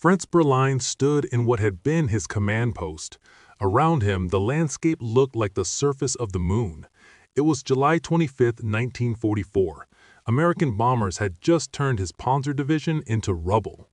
French Berlin stood in what had been his command post. Around him, the landscape looked like the surface of the moon. It was July 25, 1944. American bombers had just turned his Panzer Division into rubble.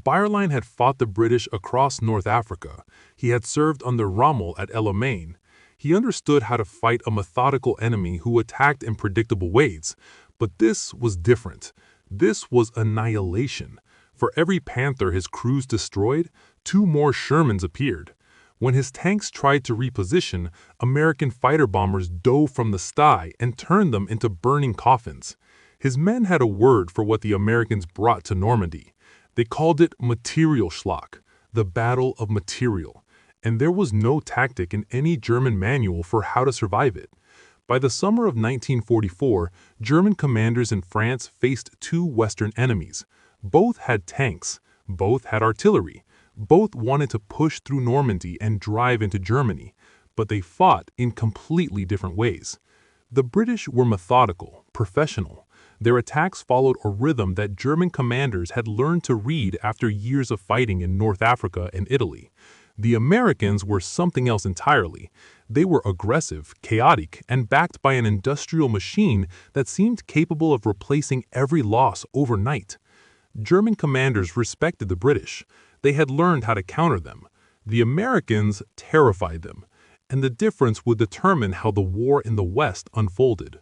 Bayerlein had fought the British across North Africa. He had served under Rommel at El Alamein. He understood how to fight a methodical enemy who attacked in predictable ways. But this was different. This was annihilation. For every Panther his crews destroyed, 2 more Shermans appeared. When his tanks tried to reposition, American fighter bombers dove from the sky and turned them into burning coffins. His men had a word for what the Americans brought to Normandy. They called it Materialschlacht, the Battle of Material, and there was no tactic in any German manual for how to survive it. By the summer of 1944, German commanders in France faced 2 Western enemies. Both had tanks, both had artillery, both wanted to push through Normandy and drive into Germany, but they fought in completely different ways. The British were methodical, professional. Their attacks followed a rhythm that German commanders had learned to read after years of fighting in North Africa and Italy. The Americans were something else entirely. They were aggressive, chaotic, and backed by an industrial machine that seemed capable of replacing every loss overnight. German commanders respected the British. They had learned how to counter them. The Americans terrified them, and the difference would determine how the war in the West unfolded.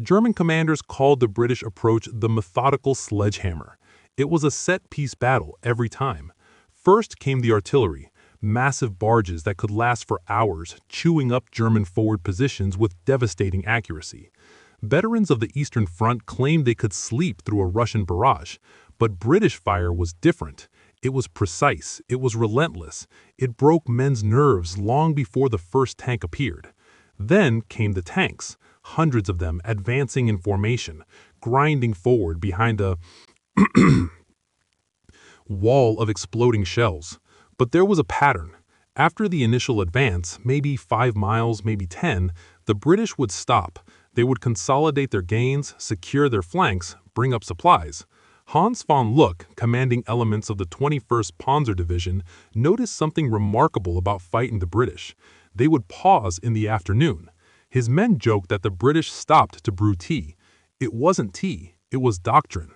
German commanders called the British approach the methodical sledgehammer. It was a set-piece battle every time. First came the artillery, massive barges that could last for hours, chewing up German forward positions with devastating accuracy. Veterans of the Eastern Front claimed they could sleep through a Russian barrage, but British fire was different. It was precise, it was relentless, it broke men's nerves long before the first tank appeared. Then came the tanks, hundreds of them advancing in formation, grinding forward behind a wall of exploding shells. But there was a pattern. After the initial advance, maybe 5 miles, maybe 10, the British would stop. They would consolidate their gains, secure their flanks, bring up supplies. Hans von Luck, commanding elements of the 21st Panzer Division, noticed something remarkable about fighting the British. They would pause in the afternoon. His men joked that the British stopped to brew tea. It wasn't tea, it was doctrine.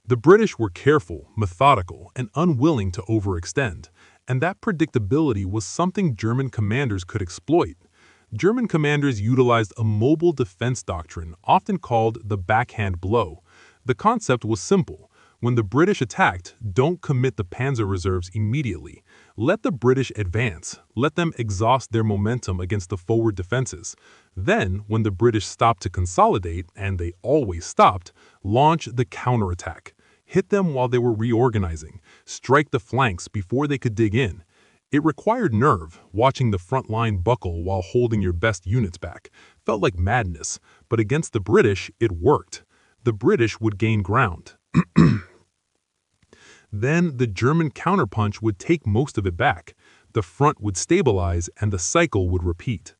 The British were careful, methodical, and unwilling to overextend, and that predictability was something German commanders could exploit. German commanders utilized a mobile defense doctrine, often called the backhand blow. The concept was simple. When the British attacked, don't commit the panzer reserves immediately. Let the British advance. Let them exhaust their momentum against the forward defenses. Then, when the British stopped to consolidate, and they always stopped, launch the counterattack. Hit them while they were reorganizing. Strike the flanks before they could dig in. It required nerve. Watching the front line buckle while holding your best units back felt like madness, but against the British, it worked. The British would gain ground. Then the German counterpunch would take most of it back. The front would stabilize and the cycle would repeat.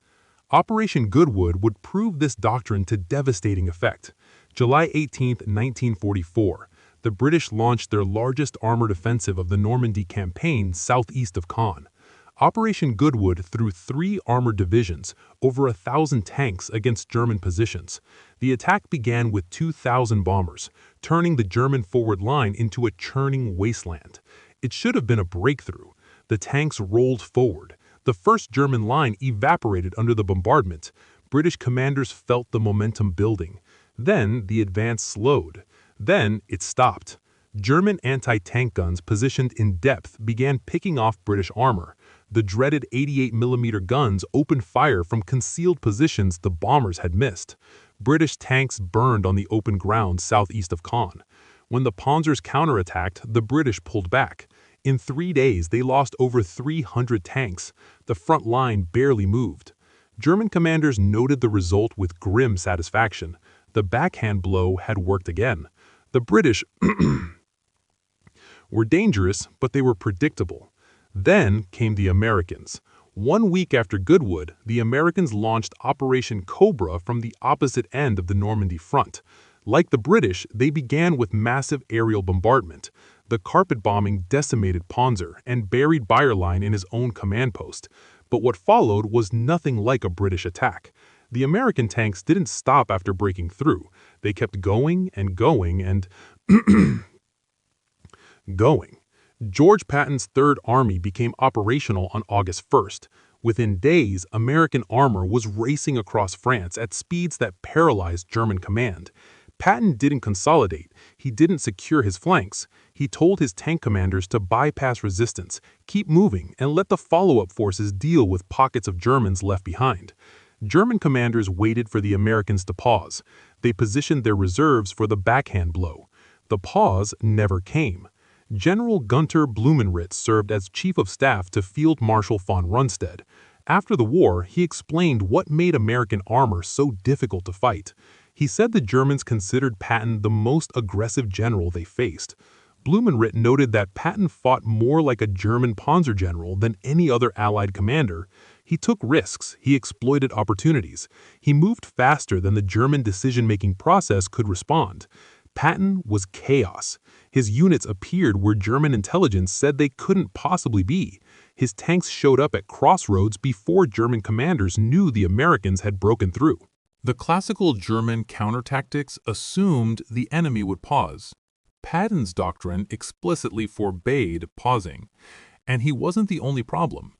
Operation Goodwood would prove this doctrine to devastating effect. July 18, 1944. The British launched their largest armored offensive of the Normandy campaign southeast of Caen. Operation Goodwood threw 3 armored divisions, over 1,000 tanks against German positions. The attack began with 2,000 bombers, turning the German forward line into a churning wasteland. It should have been a breakthrough. The tanks rolled forward. The first German line evaporated under the bombardment. British commanders felt the momentum building. Then the advance slowed. Then it stopped. German anti-tank guns positioned in depth began picking off British armor. The dreaded 88mm guns opened fire from concealed positions the bombers had missed. British tanks burned on the open ground southeast of Caen. When the Panzers counterattacked, the British pulled back. In 3 days, they lost over 300 tanks. The front line barely moved. German commanders noted the result with grim satisfaction. The backhand blow had worked again. The British were dangerous, but they were predictable. Then came the Americans. 1 week after Goodwood, the Americans launched Operation Cobra from the opposite end of the Normandy front. Like the British, they began with massive aerial bombardment. The carpet bombing decimated Panzer and buried Bayerlein in his own command post. But what followed was nothing like a British attack. The American tanks didn't stop after breaking through. They kept going and going and going. George Patton's Third Army became operational on August 1st. Within days, American armor was racing across France at speeds that paralyzed German command. Patton didn't consolidate. He didn't secure his flanks. He told his tank commanders to bypass resistance, keep moving, and let the follow-up forces deal with pockets of Germans left behind. German commanders waited for the Americans to pause. They positioned their reserves for the backhand blow. The pause never came. General Gunter Blumenritt served as chief of staff to Field Marshal von Rundstedt. After the war, he explained what made American armor so difficult to fight. He said the Germans considered Patton the most aggressive general they faced. Blumenritt noted that Patton fought more like a German Panzer general than any other Allied commander. He took risks, he exploited opportunities. He moved faster than the German decision-making process could respond. Patton was chaos. His units appeared where German intelligence said they couldn't possibly be. His tanks showed up at crossroads before German commanders knew the Americans had broken through. The classical German counterattactics assumed the enemy would pause. Patton's doctrine explicitly forbade pausing, and he wasn't the only problem.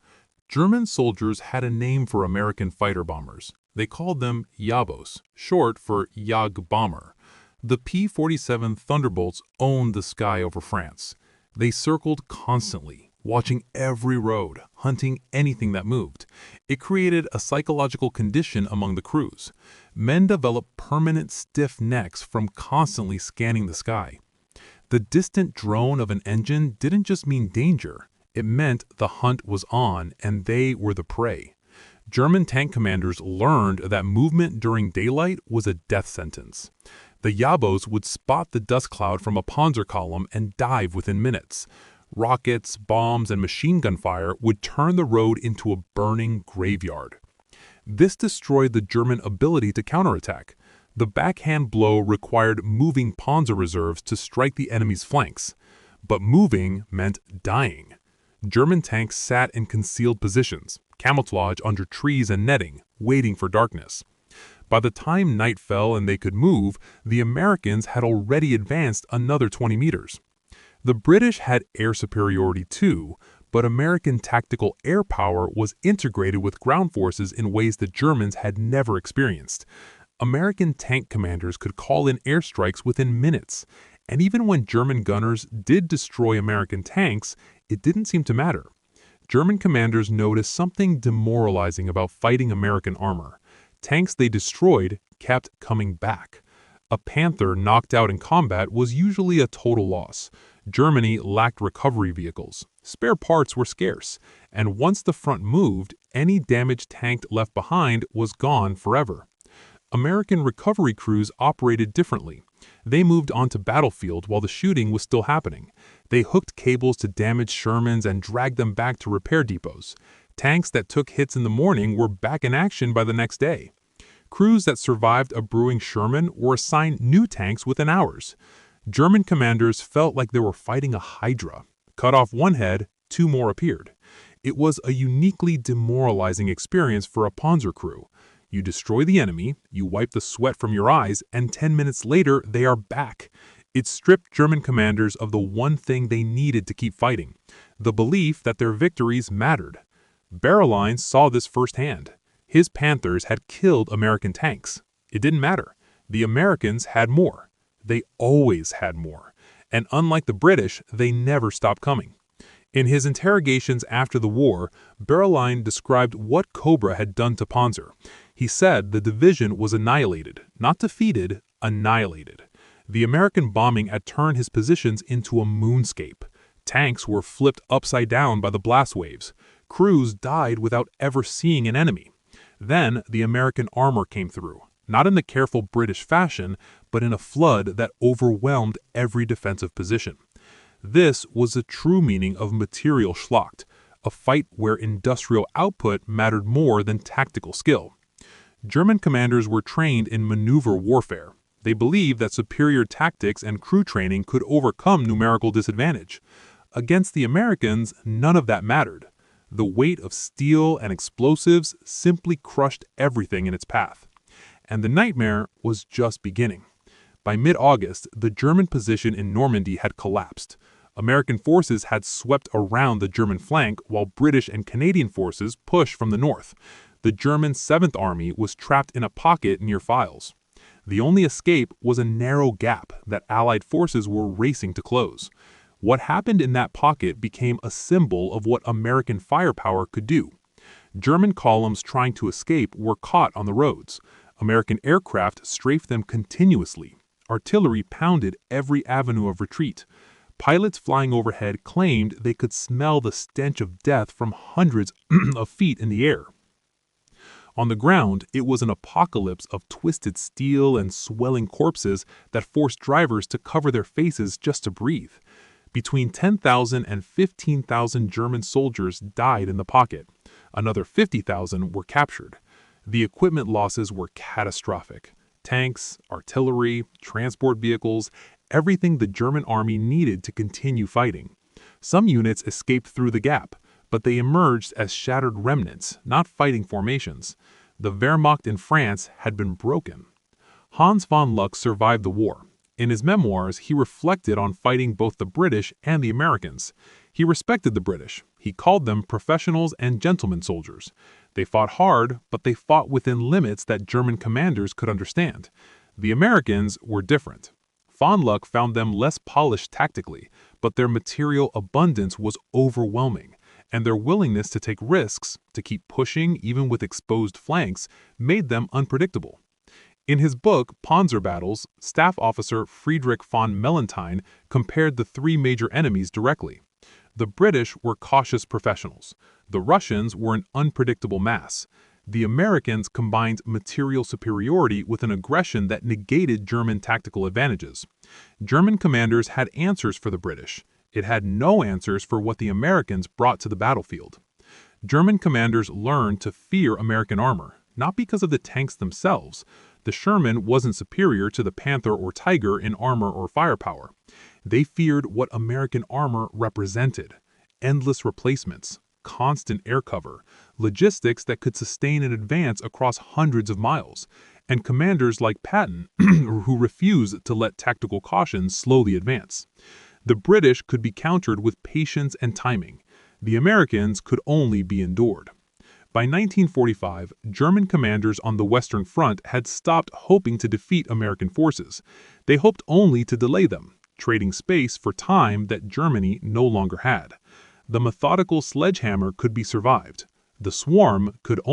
German soldiers had a name for American fighter bombers. They called them Jabos, short for Jag Bomber. The P-47 Thunderbolts owned the sky over France. They circled constantly, watching every road, hunting anything that moved. It created a psychological condition among the crews. Men developed permanent stiff necks from constantly scanning the sky. The distant drone of an engine didn't just mean danger. It meant the hunt was on and they were the prey. German tank commanders learned that movement during daylight was a death sentence. The Jabos would spot the dust cloud from a Panzer column and dive within minutes. Rockets, bombs, and machine gun fire would turn the road into a burning graveyard. This destroyed the German ability to counterattack. The backhand blow required moving Panzer reserves to strike the enemy's flanks. But moving meant dying. German tanks sat in concealed positions, camouflage under trees and netting, waiting for darkness. By the time night fell and they could move, the Americans had already advanced another 20 meters. The British had air superiority too, but American tactical air power was integrated with ground forces in ways the Germans had never experienced. American tank commanders could call in airstrikes within minutes, and even when German gunners did destroy American tanks, it didn't seem to matter. German commanders noticed something demoralizing about fighting American armor. Tanks they destroyed kept coming back. A Panther knocked out in combat was usually a total loss. Germany lacked recovery vehicles. Spare parts were scarce, and once the front moved, any damaged tank left behind was gone forever. American recovery crews operated differently. They moved onto battlefield while the shooting was still happening. They hooked cables to damaged Shermans and dragged them back to repair depots. Tanks that took hits in the morning were back in action by the next day. Crews that survived a brewing Sherman were assigned new tanks within hours. German commanders felt like they were fighting a hydra. Cut off one head, two more appeared. It was a uniquely demoralizing experience for a Panzer crew. You destroy the enemy, you wipe the sweat from your eyes, and 10 minutes later they are back. It stripped German commanders of the one thing they needed to keep fighting, the belief that their victories mattered. Bayerlein saw this firsthand. His Panthers had killed American tanks. It didn't matter. The Americans had more. They always had more. And unlike the British, they never stopped coming. In his interrogations after the war, Bayerlein described what Cobra had done to Panzer. He said the division was annihilated, not defeated, annihilated. The American bombing had turned his positions into a moonscape. Tanks were flipped upside down by the blast waves. Crews died without ever seeing an enemy. Then the American armor came through, not in the careful British fashion, but in a flood that overwhelmed every defensive position. This was the true meaning of material Schlacht, a fight where industrial output mattered more than tactical skill. German commanders were trained in maneuver warfare. They believed that superior tactics and crew training could overcome numerical disadvantage. Against the Americans, none of that mattered. The weight of steel and explosives simply crushed everything in its path. And the nightmare was just beginning. By mid-August, the German position in Normandy had collapsed. American forces had swept around the German flank while British and Canadian forces pushed from the north. The German 7th Army was trapped in a pocket near Files. The only escape was a narrow gap that Allied forces were racing to close. What happened in that pocket became a symbol of what American firepower could do. German columns trying to escape were caught on the roads. American aircraft strafed them continuously. Artillery pounded every avenue of retreat. Pilots flying overhead claimed they could smell the stench of death from hundreds of feet in the air. On the ground, it was an apocalypse of twisted steel and swelling corpses that forced drivers to cover their faces just to breathe. Between 10,000 and 15,000 German soldiers died in the pocket. Another 50,000 were captured. The equipment losses were catastrophic. Tanks, artillery, transport vehicles, everything the German army needed to continue fighting. Some units escaped through the gap, but they emerged as shattered remnants, not fighting formations. The Wehrmacht in France had been broken. Hans von Luck survived the war. In his memoirs, he reflected on fighting both the British and the Americans. He respected the British. He called them professionals and gentlemen soldiers. They fought hard, but they fought within limits that German commanders could understand. The Americans were different. Von Luck found them less polished tactically, but their material abundance was overwhelming, and their willingness to take risks, to keep pushing even with exposed flanks, made them unpredictable. In his book, Panzer Battles, Staff Officer Friedrich von Mellentine compared the three major enemies directly. The British were cautious professionals. The Russians were an unpredictable mass. The Americans combined material superiority with an aggression that negated German tactical advantages. German commanders had answers for the British. It had no answers for what the Americans brought to the battlefield. German commanders learned to fear American armor, not because of the tanks themselves. The Sherman wasn't superior to the Panther or Tiger in armor or firepower. They feared what American armor represented: endless replacements, constant air cover, logistics that could sustain an advance across hundreds of miles, and commanders like Patton who refused to let tactical caution slow the advance. The British could be countered with patience and timing. The Americans could only be endured. By 1945, German commanders on the Western Front had stopped hoping to defeat American forces. They hoped only to delay them, trading space for time that Germany no longer had. The methodical sledgehammer could be survived. The swarm could only